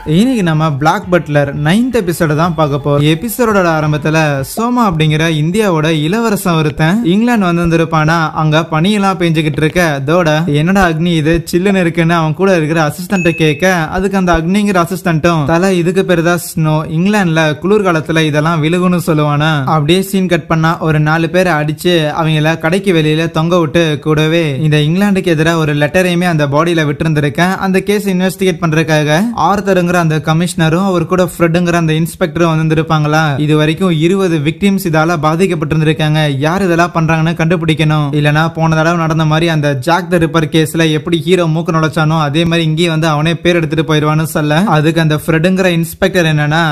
இன்னைக்கு நம்ம black Buttler 9th எபிசோட தான் பார்க்க போறோம். எபிசோடோட ஆரம்பத்துல சோமா அப்படிங்கிற இந்தியாவோட இளவரசன் ஒருத்தன் இங்கிலாந்து வந்திருப்பானா, அங்க பனியெல்லாம் பெஞ்சுக்கிட்டு இருக்க அதோட என்னடா அக்னி இது சில்லுன்னு இருக்குன்னு அவன் கூட இருக்கிற அசிஸ்டன்ட்ட கேட்க, அதுக்கு அந்த அக்னிங்கிற அசிஸ்டன்ட்டும் தலை இதுக்கு பேருதா ஸ்னோ, இங்கிலாந்துல குளிர்காலத்துல இதெல்லாம் விழுகுன்னு சொல்லுவானா. அப்படியே சீன் கட் பண்ணா ஒரு 4 பேரை அடிச்சு அவங்கள கடைக்கு வெளியில தொங்க விட்டு கூடவே இந்த இங்கிலாந்துக்கு எதிராக ஒரு லெட்டரையுமே அந்த பாடியில விட்டு இருந்திருக்கேன். அந்த கேஸ் இன்வெஸ்டிகேட் பண்றதுக்காக ஆர்தருங்கிற அந்த கமிஷனரும் அவர் கூட ஃப்ரெட்ங்கிற அந்த இன்ஸ்பெக்டரும் வந்திருப்பாங்களா. இது வரைக்கும் 20 விக்டிம்ஸ் இதால பாதிக்கப்பட்டிருந்திருக்காங்க. யார் இதெல்லாம் பண்றாங்கன்னு கண்டுபிடிக்கணும். இல்லனா போன தடவை நடந்த மாதிரி அந்த ஜாக் தி ரிப்பர் கேஸ்ல எப்படி ஹீரோ மூக்கு நுழைச்சானோ அதே மாதிரி இங்கே வந்து அவனே பேர் எடுத்துட்டு போயிடுவான்னு சொல்ல, அதுக்கு அந்த ஃப்ரெட்ங்கிற இன்ஸ்பெக்டர் என்னன்னா,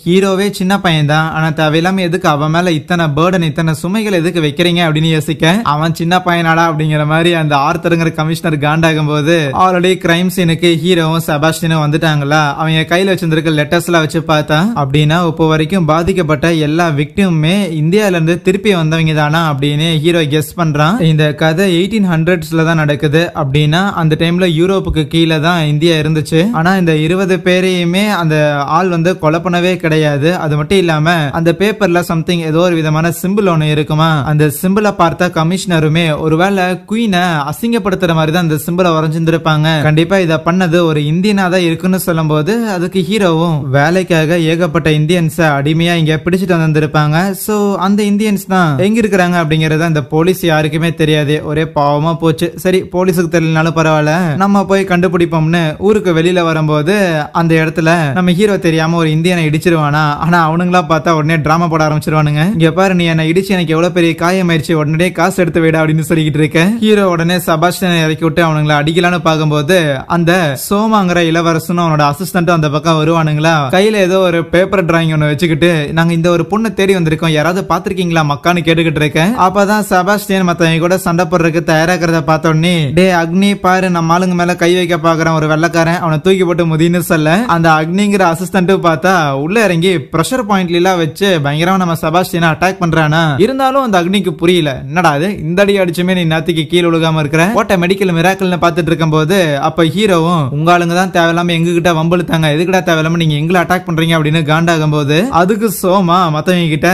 ஹீரோவே சின்ன பையன் தான், ஆனா தேவையில்லாம எதுக்கு அவன் மேல இத்தனை பேர்டன் இத்தனை சுமைகள் எதுக்கு வைக்கிறீங்க அப்படின்னு யோசிக்க, அவன் சின்ன பையனாடா அப்படிங்கிற மாதிரி அந்த ஆர்தருங்கிற கமிஷனர் காண்டாகும் போது ஆல்ரெடி கிரைம் சீனுக்கு ஹீரோவும் செபாஸ்டியனும் வந்துட்டாங்களா. அவங்க கையில வச்சிருக்க லெட்டர்ஸ்ல வச்சு பார்த்தா அப்படின்னா இப்போ வரைக்கும் பாதிக்கப்பட்ட எல்லா விக்டிமுமே இந்தியால இருந்து திருப்பி வந்தவங்க தானா அப்படின்னு ஹீரோ கெஸ் பண்றான். இந்த கதை 1800s தான் நடக்குது அப்படின்னா அந்த டைம்ல யூரோப்புக்கு கீழே தான் இந்தியா இருந்துச்சு. ஆனா இந்த 20 பேரையுமே அந்த ஆள் வந்து கொலை பண்ணவே கிடையாது. அது மட்டும் இல்லாம அந்த பேப்பர்ல சம்திங் ஏதோ ஒரு விதமான சிம்பிள் ஒண்ணு இருக்குமா, அந்த சிம்பிளை பார்த்த கமிஷனருமே ஒருவேளை குயினை அசிங்கப்படுத்துற மாதிரி தான் அந்த சிம்பிளை வரைஞ்சிருப்பாங்க. கண்டிப்பா இதை பண்ணது ஒரு இந்தியனா தான் இருக்குன்னு சொல்லும் போது அதுக்கு ஹீரோவும் வேலைக்காக ஏகப்பட்ட இந்தியன்ஸ் அடிமையா இங்க பிடிச்சிட்டு வந்திருப்பாங்க. சோ அந்த இந்தியன்ஸ் தான் எங்க இருக்கிறாங்க அப்படிங்கறது அந்த போலீஸ் யாருக்குமே தெரியாது. ஒரே பாவமா போச்சு. சரி போலீஸுக்கு தெரியலனாலும் பரவாயில்ல, நம்ம போய் கண்டுபிடிப்போம்னு ஊருக்கு வெளியில வரும்போது அந்த இடத்துல நம்ம ஹீரோ தெரியாம ஒரு இந்தியனை இடிச்சிருவானா. ஆனா அவனுங்களா பார்த்தா உடனே டிராமா போட ஆரம்பிச்சிருவானுங்க. இங்க பாரு நீ என்ன இடிச்சு எனக்கு எவ்வளவு பெரிய காயமாயிருச்சு, உடனே காசு எடுத்து விட அப்படின்னு சொல்லிக்கிட்டு இருக்க. ஹீரோ உடனே செபாஸ்டியனை இறக்கி விட்டு அவனுங்களை அடிக்கலான்னு பார்க்கும்போது அந்த சோமாங்கிற இளவரசனும் அவனோட அசிஸ்டன்ட் அந்த பக்கம் வருவானுங்களா. கையில ஏதோ ஒரு பேப்பர் டிராயிங் ஒண்ணு வச்சுக்கிட்டு, நாங்க இந்த ஒரு பொண்ணு தேடி வந்திருக்கோம், யாராவது பாத்திருக்கீங்களா மக்கான்னு கேட்டுக்கிட்டு இருக்கேன். அப்பதான் செபாஸ்டியன் மத்தவங்க கூட சண்டை போடுறதுக்கு தயாராக்கிறத பார்த்த உடனே, டே அக்னி பாரு நம்ம ஆளுங்க மேல கை வைக்க பாக்குறான் ஒரு வெள்ளக்காரன், அவனை தூக்கி போட்டு முதின்னு சொல்ல, அந்த அக்னிங்கிற அசிஸ்டன்ட் பார்த்தா உள்ள இறங்கி பிரஷர் பாயிண்ட்ல எல்லாம் வச்சு பயங்கரமா நம்ம செபாஸ்டியனை அட்டாக் பண்றானா. இருந்தாலும் அந்த அக்னிக்கு புரியல, என்னடா அது இந்த அடி அடிச்சுமே நீ நாத்திக்கு கீழே விழுகாம இருக்கிற, ஓட்ட மெடிக்கல் மிராக்கல்னு பாத்துட்டு இருக்கும் போது அப்ப ஹீரோவும் உங்க ஆளுங்க தான் தேவையில்லாம எங்க கிட்ட வம்பளுத்தாங்க, எதுக்குடா தேவையில்லாம நீங்க எங்களை அட்டாக் பண்றீங்க அப்படின்னு காண்டாகும் போது அதுக்கு சோமா மத்தவங்க கிட்ட,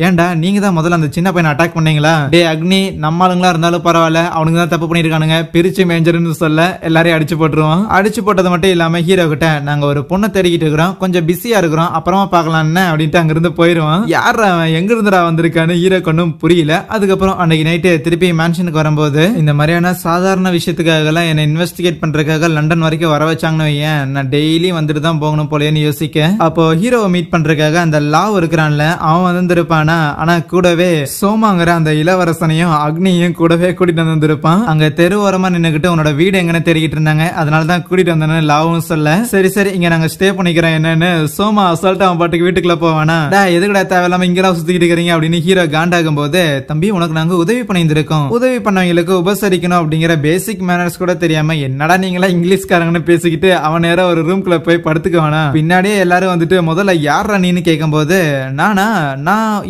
ஏன்டா நீங்க தான் முதல்ல அந்த சின்ன பையனை அட்டாக் பண்ணீங்களா, டே அக்னி நம்ம ஆளுங்களா இருந்தாலும் பரவாயில்ல அவனுங்க தான் தப்பு பண்ணிருக்கானுங்க பிரிச்சு மேஞ்சர்னு சொல்ல எல்லாரையும் அடிச்சு போட்டுருவோம். அடிச்சு போட்டது மட்டும் இல்லாம ஹீரோ கிட்ட, நாங்க ஒரு பொண்ணை தேடிக்கிட்டு இருக்கிறோம், கொஞ்சம் பிஸியா இருக்கிறோம், அப்புறமா பாக்கலாம்னு அப்படின்ட்டு அங்க இருந்து போயிருவான். யார் அவன் எங்க இருந்துடா வந்திருக்கான்னு ஹீரோ கொண்டும் புரியல. அதுக்கப்புறம் அன்னைக்கு நைட்டு திருப்பி மேன்ஷனுக்கு வரும்போது இந்த மாதிரியான சாதாரண விஷயத்துக்காக எல்லாம் என்ன இன்வெஸ்டிகேட் பண்றதுக்காக லண்டன் வரைக்கும் வர வச்சாங்கன்னு வையேன், நான் டெய்லி வந்துட்டு தான் போகணும் போலேன்னு யோசிக்க, அப்போ ஹீரோவை மீட் பண்றதுக்காக அந்த லாவ் இருக்கிறான்ல அவன் வந்திருப்பானா. ஆனா கூடவே சோமாங்கிற அந்த இளவரசனையும் அக்னியும் கூடவே கூட்டிட்டு வந்திருப்பான். அங்க தெரு ஓரமா நின்னுகிட்டு உன்னோட வீடு எங்கன்னு தெரிகிட்டு இருந்தாங்க, அதனாலதான் கூட்டிட்டு வந்தேன்னு லாவும் சொல்ல, சரி சரி இங்க நாங்க ஸ்டே பண்ணிக்கிறோம் என்னன்னு சோமா அசால்ட்டா அவன் பாட்டுக்கு வீட்டுக்குள்ள போவானா. எதுக்குடா தேவையில்லாம இங்கெல்லாம் சுத்திக்கிட்டு இருக்கிறீங்க அப்படின்னு ஹீரோ காண்டாகும் போது, தம்பி உனக்கு நாங்க உதவி பண்ணியிருந்திருக்கோம், உதவி பண்ணவங்களுக்கு உபசரிக்கணும் அப்படிங்கிற பேசிக் மேனர்ஸ் கூட தெரியாம என்னடா நீங்களா இங்கிலீஷ்காரங்கன்னு பேசிக்கிட்டு அவன் நேரம் ஒரு ரூம்குள்ள போய் படுத்துக்குவானா. பின்னாடியே எல்லாரும் வந்துட்டு முதல்ல யாரா நீன்னு கேட்கும் போது, நான்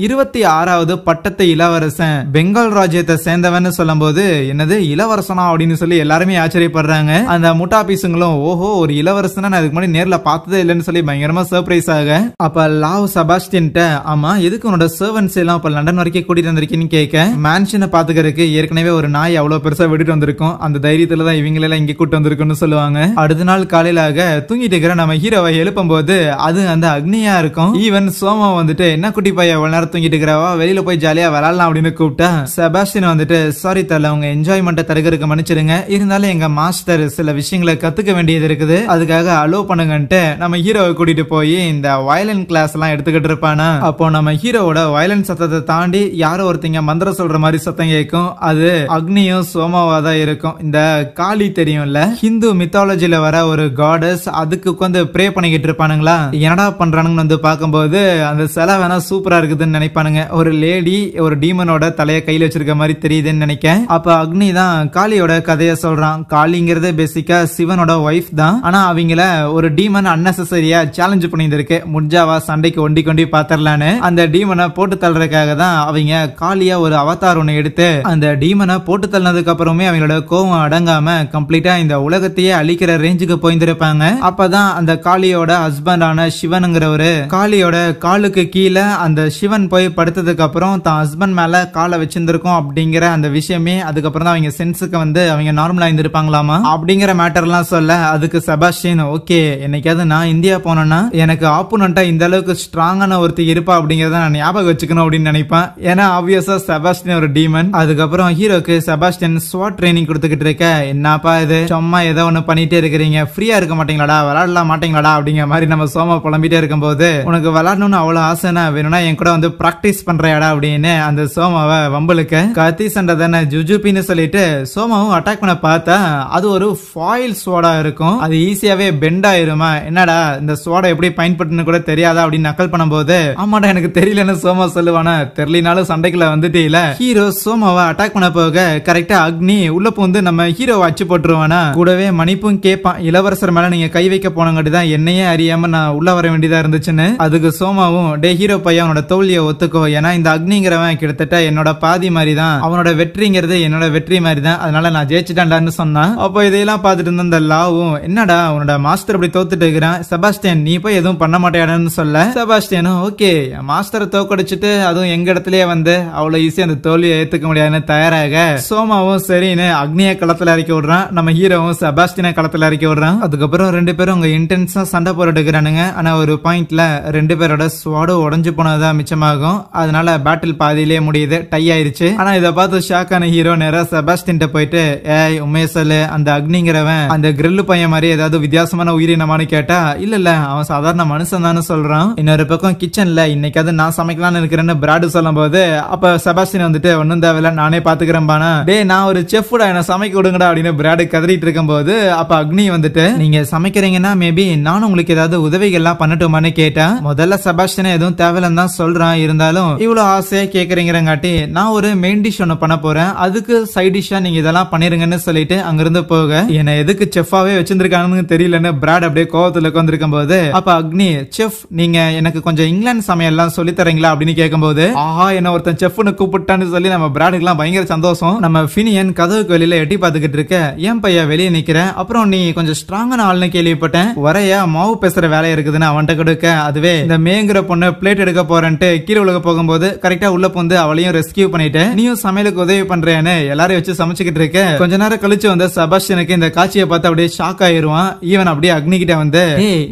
26வது பட்டத்து இளவரசன், பெங்கால் ராஜ்யத்தை சேர்ந்தவன் சொல்லும் போது, என்னது இளவரசனா அப்படின்னு சொல்லி எல்லாருமே ஆச்சரியப்படுறாங்க. அந்த முட்டா பீசுங்களும் ஓஹோ ஒரு இளவரசனா நான் அதுக்கு முன்னாடி நேர்ல பார்த்ததே இல்லைன்னு சொல்லி பயங்கரமா சர்ப்ரைஸ் ஆக, அப்ப லாவ் செபாஸ்டியன் ஆமா எதுக்கு உன்னோட சர்வன்ஸ் எல்லாம் இப்ப லண்டன் வரைக்கும் கூட்டிட்டு வந்திருக்கீன்னு கேட்க, மேன்ஷனை பாத்துக்கிறதுக்கு ஏற்கனவே ஒரு நாய் அவ்வளவு பெருசா விட்டுட்டு வந்திருக்கும், அந்த தைரியத்துல தான் இவங்க எல்லாம் இங்க கூட்டு வந்திருக்குன்னு சொல்லுவாங்க. அடுத்த நாள் காலையில தூங்கிட்டு இருக்கிற நம்ம ஹீரோவை எழுப்பும் போது அது அந்த அக்னியா இருக்கும். ஈவன் சோமா வந்துட்டு என்ன குட்டி பையன் எவ்வளவு நேரம் தூங்கிட்டு இருக்கிறவா, வெளியில போய் ஜாலியா விளையாடலாம் அப்படின்னு கூப்பிட்டா செபாஸ்டியன் வந்துட்டு, சாரி தல உங்க என்ஜாய்மெண்ட்டை தடுக்கிறதுக்கு மன்னிச்சிருங்க, இருந்தாலும் எங்க மாஸ்டர் சில விஷயங்களை கத்துக்க வேண்டியது இருக்குது, அதுக்காக அலோ பண்ணுங்கன்ட்டு நம்ம ஹீரோவை கூட்டிட்டு போய் இந்த வயலின் கிளாஸ் எல்லாம் எடுத்துக்கிட்டு இருப்பானா. அப்போ நம்ம ஹீரோவோட வயலின் சத்தத்தை தாண்டி யாரோ ஒருத்தங்க மந்திரம் சொல்ற மாதிரி சத்தம் கேட்கும். அது அக்னியும் சோமாவா தான் இருக்கும். இந்த காளி தெரியும்ல, ஹிந்து மித்தாலஜில வர ஒரு காடஸ், அதுக்கு உட்காந்து ப்ரே பண்ணிக்கிட்டு இருப்பானுங்களா. என்னடா பண்றானுங்கன்னு வந்து பார்க்கும்போது அந்த சிலை வேணா சூப்பரா இருக்குதுன்னு நினைப்பானுங்க. ஒரு லேடி ஒரு டீமனோட தலைய கையில வச்சிருக்க மாதிரி தெரியுதுன்னு நினைக்க, அப்ப அக்னி தான் காளியோட கதைய சொல்றான். காளிங்கிறது பேசிக்கா சிவனோட ஒய்ஃப் தான், ஆனா அவங்கள ஒரு டீமன் அன்னெசரியா சேலஞ்ச் பண்ணியிருந்திருக்கு, முடிஞ்சாவா சண்டைக்கு ஒண்டி கொண்டி பாத்திரலான்னு. அந்த டீமனை போட்டு தள்ளுறதுக்காக தான் அவங்க காளியா ஒரு அவதார் ஒண்ணு எடுத்து அந்த டீமனை போட்டு தள்ளினதுக்கு அப்புறமே அவங்களோட கோவம் அடங்காம கம்ப்ளீட்டா இந்த உலகத்தையே அழிக்கிற ரேஞ்சுக்கு போயிருந்திருப்பாங்க. அப்பதான் அந்த காளியோட ஹஸ்பண்டான சிவனுங்கிறவரு காளியோட காலுக்கு கீழே அந்த சிவன் போய் படுத்ததுக்கு அப்புறம் தான் ஹஸ்பண்ட் மேல காலை வச்சிருந்திருக்கோம் அப்படிங்கிற அந்த விஷயமே அதுக்கப்புறம் தான் அவங்க சென்ஸுக்கு வந்து அவங்க நார்மலா இருந்திருப்பாங்களாமா அப்படிங்கிற மேட்டர் எல்லாம் சொல்ல அதுக்கு செபாஸ்டியன் ஓகே என்னைக்காவது நான் இந்தியா போனேன்னா எனக்கு ஆப்போனண்டா இந்த அளவுக்கு ஸ்ட்ராங்கான ஒருத்தர் இருப்பா அப்படிங்கறத நான் ஞாபகம் வச்சுக்கணும் அப்படின்னு நினைப்பேன். ஏன்னா ஆப்வியஸா செபாஸ்டியன் ஒரு டீமன். அதுக்கப்புறம் ஹீரோக்கு செபாஸ்டியன் ஸ்வாட் ட்ரைனிங் கொடுத்துக்கிட்டு இருக்க என்னப்பா இது சும்மா ஏதோ ஒண்ணு பண்ணிட்டே இருக்கிறீங்க ஃப்ரீயா இருக்க மாட்டீங்களாடா விளையாடலாம் மாட்டீங்களாடா அப்படிங்கிற மாதிரி நம்ம சோமா புலம்பிட்டே இருக்கும்போது உனக்கு விளையாடணும்னு அவ்வளவு ஆசைனா வேணும்னா என் கூட வந்து பிராக்டிஸ் பண்றியாடா அப்படின்னு அந்த சோமாவை வம்பலுக்கு கத்தி சண்டை தானே ஜுஜுபின்னு சொல்லிட்டு சோமாவும் அட்டாக் பண்ண பார்த்தா அது ஒரு ஃபாயில் ஸ்வாடா இருக்கும். அது ஈஸியாவே பெண்ட் ஆயிருமா என்னடா இந்த ஸ்வாடை எப்படி பயன்படுத்துன்னு கூட தெரியாதா அப்படின்னு நக்கல் பண்ணும்போது ஆமாடா எனக்கு தெரியலன்னு சோமா சொல்லுவானா தெரியலனாலும் சண்டைக்குள்ள வந்துட்டே இல்ல ஹீரோ சோமாவை அட்டாக் பண்ண போக கரெக்டா அக்னி உள்ள பூந்து நம்ம ஹீரோவை அச்சு போட்டுருவானா கூடவே மன்னிப்பும் கேட்பான் இளவரசர் மேல நீங்க கை வைக்க போனங்காட்டிதான் என்னையே அறியாம நான் உள்ள வர வேண்டியதா இருந்துச்சுன்னு. அதுக்கு சோமாவும் டே ஹீரோ பையன் அவனோட தோல்வியை ஒத்துக்கோ ஏன்னா இந்த அக்னிங்கிறவன் கிட்டத்தட்ட என்னோட பாதி மாதிரி தான் அவனோட வெற்றிங்கிறது என்னோட வெற்றி மாதிரி தான் அதனால நான் ஜெயிச்சுட்டான்டான்னு சொன்னான். அப்போ இதையெல்லாம் பார்த்துட்டு இருந்த இந்த லாவும் என்னடா உன்னோட மாஸ்டர் அப்படி தோத்துட்டு இருக்கிறான் செபாஸ்டியன் நீ போய் எதுவும் பண்ண மாட்டேன்னு சொல்ல செபாஸ்டியனும் ஓகே மாஸ்டரை தோக்கடிச்சுட்டு அதுவும் எங்க இடத்துலயே வந்து அவ்வளவு ஈஸியா அந்த தோல்வியை ஏத்துக்க முடியாதுன்னு தயாராக சோமாவும் சரின்னு அக்னிய களத்துல இறக்கி விடுறான் நம்ம ஹீரோவும் செபாஸ்டியனை களத்துல இறக்கி விடுறான். அதுக்கப்புறம் ரெண்டு பேரும் அவங்க இன்டென்ஸா சண்டை போட்டுக்கிறானுங்க. ஆனா ஒரு பாயிண்ட்ல ரெண்டு பேரோட ஸ்வாடும் உடஞ்சு போனதான் மிச்சமாகும். அதனால பேட்டில் பாதியிலே முடியுது டை ஆயிருச்சு. ஆனா இதை பார்த்து ஷாக்கான ஹீரோ நேரா செபாஸ்டியன் போயிட்டு ஏய் உண்மையை சொல்லு அந்த அக்னிங்கிறவன் அந்த கிரில்லு பையன் மாதிரி ஏதாவது வித்தியாசமான உயிரினமானு கேட்டா இல்ல அவன் சாதாரண மனுஷன் தானு சொல்றான். இன்னொரு பக்கம் கிச்சன்ல இன்னைக்காவது நான் சமைக்கலாம்னு இருக்கிறேன்னு பிராடு சொல்லும் போது அப்ப செபாஸ்டியன் வந்துட்டு ஒன்னும் தேவையில்ல நானே பாத்துக்கிறேன் பானா டே நான் ஒரு செஃப்டா என்ன சமைக்க விடுங்கடா அப்படின்னு பிராடு கதறிட்டு இருக்கும் போது அப்ப அக்னி வந்துட்டு நீங்க சமைக்கிறீங்கன்னா மேபி நானும் உங்களுக்கு ஏதாவது உதவிகள் எல்லாம் பண்ணட்டுமான்னு கேட்டா முதல்ல செபாஸ்டியன் எதுவும் தேவையில்லைன்னு தான் சொல்றான். இருந்தாலும் இவ்வளவு ஆசையா கேக்குறீங்கிறங்காட்டி நான் ஒரு மெயின் டிஷ் ஒன்னு பண்ண போறேன் அதுக்கு சைட் டிஷ்ஷா நீங்க இதெல்லாம் பண்ணிருங்கன்னு சொல்லிட்டு அங்கிருந்து போக என்ன எதுக்கு செஃபாவே வச்சிருக்காங்கன்னு தெரியலன்னு பிராட் அப்படியே கோவத்துல உட்கார்ந்திருக்கும் போது அப்ப அக்னி செஃப் நீங்க எனக்கு கொஞ்சம் இங்கிலாந்து சமையல் எல்லாம் சொல்லி தரீங்களா அப்படின்னு கேட்கும்போது ஆஹா என்ன ஒருத்தன் செஃப்னு கூப்பிட்டான்னு சொல்லி நம்ம பிராடுக்கு எல்லாம் பயங்கர சந்தோஷம். நம்ம பினியன் கதவுக்கு வெளியில எட்டி பாத்துக்கிட்டு இருக்க ஏன் பையா வெளியே நிக்கிறேன் அப்புறம் நீ கொஞ்சம் ஸ்ட்ராங்கான ஆள்னு கேள்விப்பட்டேன் வரையா மாவு பேசுற வேலை இருக்குதுன்னு அவன்கிட்ட கொடுக்க அதுவே இந்த மேங்கிற பொண்ணு பிளேட் எடுக்க போறேன்ட்டு கீழே உலக போகும்போது கரெக்டா உள்ள வந்து அவளையும் ரெஸ்கியூ பண்ணிட்டு நீயும் சமையலுக்கு உதவி பண்றேன்னு எல்லாரையும் வச்சு சமைச்சுக்கிட்டு இருக்க கொஞ்ச நேரம் கழிச்சு வந்து செபாஸ்டியனுக்கு இந்த காட்சியை பார்த்து அப்படியே ஷாக் ஆயிருவான். ஈவன் அப்படியே அக்னி கிட்ட வந்து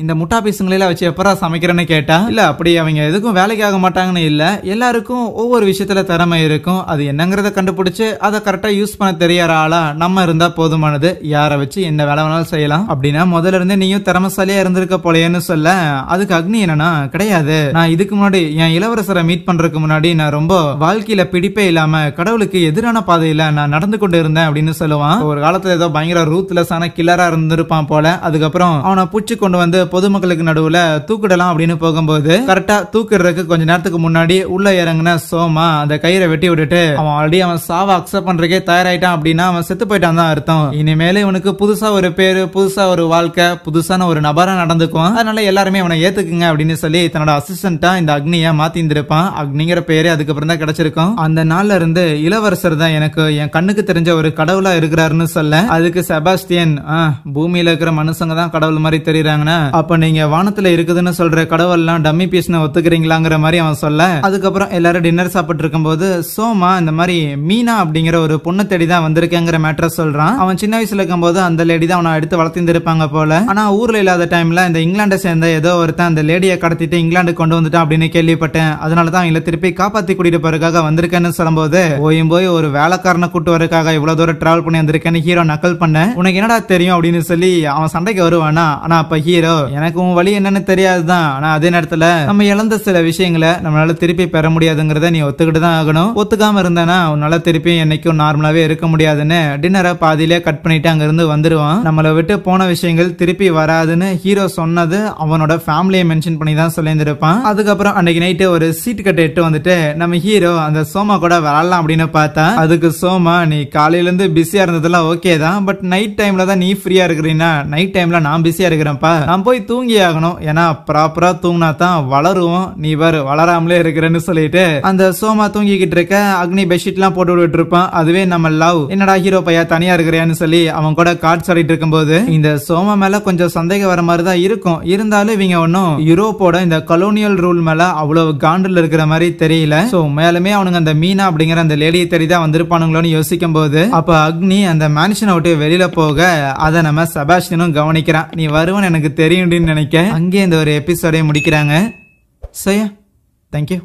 இந்த முட்டா பீசுங்களெல்லாம் வச்சு எப்பரா சமைக்கிறேன்னு கேட்டா இல்ல அப்படி அவங்க எதுக்கும் வேலைக்கு ஆக மாட்டாங்கன்னு இல்ல எல்லாருக்கும் ஒவ்வொரு விஷயத்துல திறமை இருக்கும் அது என்னங்கறத கண்டுபிடிச்சு அதை கரெக்டா யூஸ் பண்ண தெரியற ஆளா நம்ம இருந்தா போதுமானது யாரை வச்சு என்ன வேலை வேணாலும் செய்யலாம் அப்படின்னா முதல்ல இருந்து நீயும் திறமசாலியா இருந்திருக்க போலேன்னு சொல்ல அதுக்கு அக்னி என்னன்னா கிடையாது நான் இதுக்கு முன்னாடி என் இளவரசரை மீட் பண்றதுக்கு முன்னாடி நான் ரொம்ப வாழ்க்கையில பிடிப்பே இல்லாம கடவுளுக்கு எதிரான பாதையில நான் நடந்து கொண்டு இருந்தேன் அப்படின்னு சொல்லுவான். ஒரு காலத்துல ஏதோ பயங்கர ரூத்லெஸ்ஸான கில்லரா இருந்திருப்பான் போல. அதுக்கப்புறம் அவனை புடிச்சு கொண்டு வந்து பொதுமக்களுக்கு நடுவுல தூக்கிடலாம் அப்படின்னு போகும்போது கரெக்டா தூக்கிடுறதுக்கு கொஞ்ச நேரத்துக்கு முன்னாடி உள்ள இறங்குன சோமா அந்த கயிறை வெட்டி விட்டுட்டு அவன் ஆல்ரெடி அவன் சாவை அக்செப்ட் பண்றதுக்கே தயாராயிட்டான் அப்படின்னா அவன் செத்து போயிட்டான் தான் அர்த்தம். இனிமேல இவனுக்கு புதுசா ஒரு பேரு புதுசா ஒரு வாழ்க்கை புதுசான ஒரு நபரா நடந்துக்குவான். அதனால எல்லாருமே அவனை ஏத்துக்குங்க அப்படின்னு சொல்லி தன்னோட அசிஸ்டன்டா இந்த அக்னியை மாத்தி இருந்திருப்பான். அக்னிங்கிற பேரு அதுக்கப்புறம் தான் கிடைச்சிருக்கும். அந்த நாள்ல இருந்து இளவரசர் தான் எனக்கு என் கண்ணுக்கு தெரிஞ்ச ஒரு கடவுளா இருக்கிறாருன்னு சொல்ல அதுக்கு செபாஸ்டியன் பூமியில இருக்கிற மனுஷங்க தான் கடவுள் மாதிரி தெரியுறாங்கன்னா அப்ப நீங்க வானத்துல இருக்குதுன்னு சொல்ற கடவுள் எல்லாம் டம்மி பீஸ்னு ஒத்துக்கிறீங்களாங்கிற மாதிரி அவன் சொல்ல அதுக்கப்புறம் எல்லாரும் டின்னர் சாப்பிட்டு இருக்கும் போது சோமா இந்த மாதிரி மீனா அப்படிங்கிற ஒரு பொண்ணு தேடி தான் வந்திருக்கேங்கிற மேட்டரை சொல்றான். அவன் சின்ன வயசுல இருக்கும் போது அந்த லேடி தான் அவனை எடுத்து வளர்த்திருப்பாங்க போல. ஆனா ஊர்ல இல்லாத டைம்ல இந்த இங்கிலாண்டை சேர்ந்த ஏதோ ஒருத்தன் அந்த லேடியை கடத்திட்டு இங்கிலாந்து கொண்டு வந்துட்டான் அப்படின்னு கேள்விப்பட்டேன். அதனாலதான் அவங்களை திருப்பி காப்பாத்தி கூட்டிட்டு போறதுக்காக வந்திருக்கேன்னு சொல்லும்போது போய் ஒரு வேலைக்காரனை கூட்டு வரதுக்காக இவ்வளவு தூரம் டிராவல் பண்ணி வந்திருக்கேன்னு ஹீரோ நக்கல் பண்ண உனக்கு என்னடா தெரியும் அப்படின்னு சொல்லி அவன் சண்டைக்கு வருவானா. ஆனா அப்ப ஹீரோ எனக்கு உன் வழி என்னன்னு தெரியாதுதான் ஆனா அதே நேரத்துல நம்ம இழந்த சில விஷயங்களை நம்மளால திருப்பி பெற முடியாதுங்கிறத நீ ஒத்துக்கிட்டு தான் ஆகணும். ஒத்துக்காம இருந்தானா உன்னால திருப்பி என்னைக்கும் நார்மலாவே இருக்க முடியாதுன்னு டின்னரை பாதியிலே கட் பண்ணிட்டு அங்க இருந்து வந்துருவான். நம்மளை விட்டு போன விஷயங்கள் திருப்பி வராதுன்னு ஹீரோ சொன்னது அவனோட ஃபேமிலியை மென்ஷன் பண்ணி தான் சொல்லியிருந்திருப்பான். அதுக்கப்புறம் அன்னைக்கு நைட்டு ஒரு சீட் கட்டை எட்டு வந்துட்டு நம்ம ஹீரோ அந்த சோமா கூட விளாடலாம் அப்படின்னு பார்த்தா அதுக்கு சோமா நீ காலையில இருந்து பிஸியா இருந்ததெல்லாம் ஓகே தான் பட் நைட் டைம்ல தான் நீ ஃப்ரீயா இருக்கிறீன்னா நைட் டைம்ல நான் பிஸியா இருக்கிறேன்ப்பா நான் போய் தூங்கி ஆகணும் ஏன்னா ப்ராப்பரா தூங்கினா தான் வளருவோம் நீ வளராமலே இருக்கிறேன்னு சொல்லிட்டு அந்த சோமா தூங்கிக்கிட்டு இருக்க அக்னி பெட்ஷீட் எல்லாம் போட்டு விட்டு இருப்பான். அதுவே நம்ம லவ் என்னடா ஹீரோ பையா தனியா இருக்கிறியான்னு சொல்லி அவன் கூட கார்ட்ஸ் ஆடிட்டு இருக்கும்போது இந்த சோமா மேல கொஞ்சம் சந்தேகம் சந்தேகம் வர மாதிரி தான் இருக்கும். இருந்தாலும் இவங்க ஒன்னும் யூரோப்போட இந்த கலோனியல் ரூல் மேல அவ்வளவு காண்டில் இருக்கிற மாதிரி தெரியல. சோ மேலுமே அவனுங்க அந்த மீனா அப்படிங்கிற அந்த லேடியை தேடிதான் வந்திருப்பானுங்களோன்னு யோசிக்கும் போது அப்ப அக்னி அந்த மேன்ஷனை விட்டு வெளியில போக அதை நம்ம செபாஸ்டியனும் கவனிக்கிறான். நீ வருவன்னு எனக்கு தெரியும் நினைக்க அங்கே இந்த ஒரு எபிசோடை முடிக்கிறாங்க. So thank you.